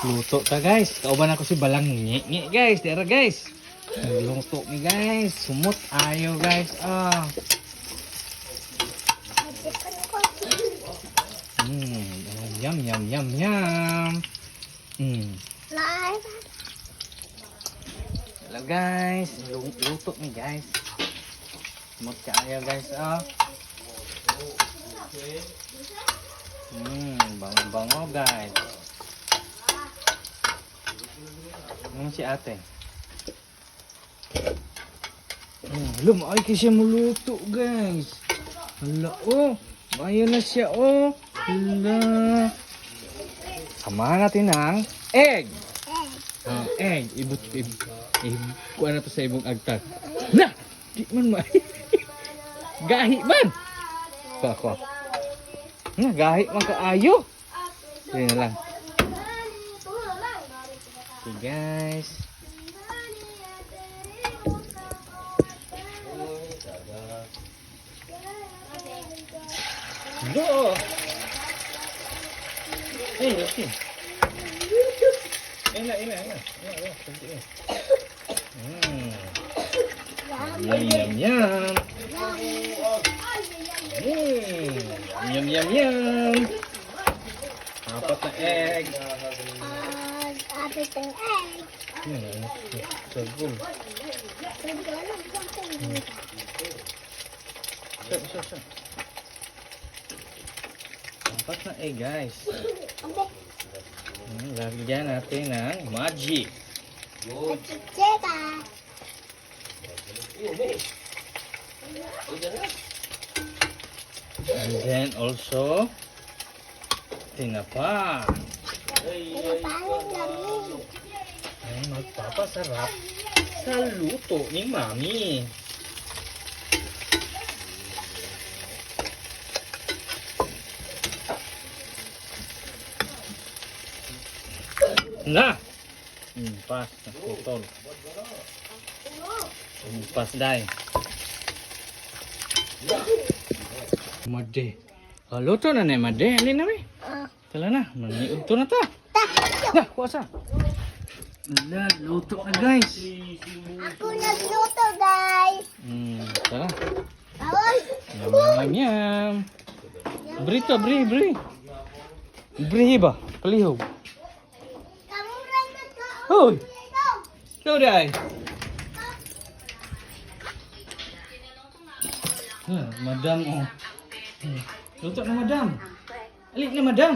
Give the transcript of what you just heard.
Luto ta guys. Kauban ako si Balang ngi guys. Dera guys. Luto ni guys. Sumot ayo guys. Ah. Yum yum yum yum. Hello guys. Luto ni guys. Sumot ayo guys. Ah. Bango-bango guys. Ano si ate? Alam, ay kasi muluto guys. Hala, oh. Mayo na siya, oh. Hala. Samahan natin ng egg. Egg. Kuha na to sa ibong agtag. Na! Di man ma. Gahi man. Kuha. Gahi man kaayo. Sige na lang. Okay guys. Go! Okay. Ina. Yum. Yum. Apat na egg. Apat na egg. Sagol. Sure. Apat na egg guys. Lagyan natin ng magic. And then also tinapa. Ay, magpapasarap sa luto ni Mami. Na! Pas na putol. Pas dahil. Made. Luto na na made. Alin na mi? Tala na. Maniud to na ta. Nah, kuasa. Luto na guys. Ako nagluto guys. Tara. Bawal. Yum. Brito, bri. Bri ba? Palihog. Kamu rin na ka. Hoy! Ikaw dahil. Madam oh. Luto na madam. Alik na madam.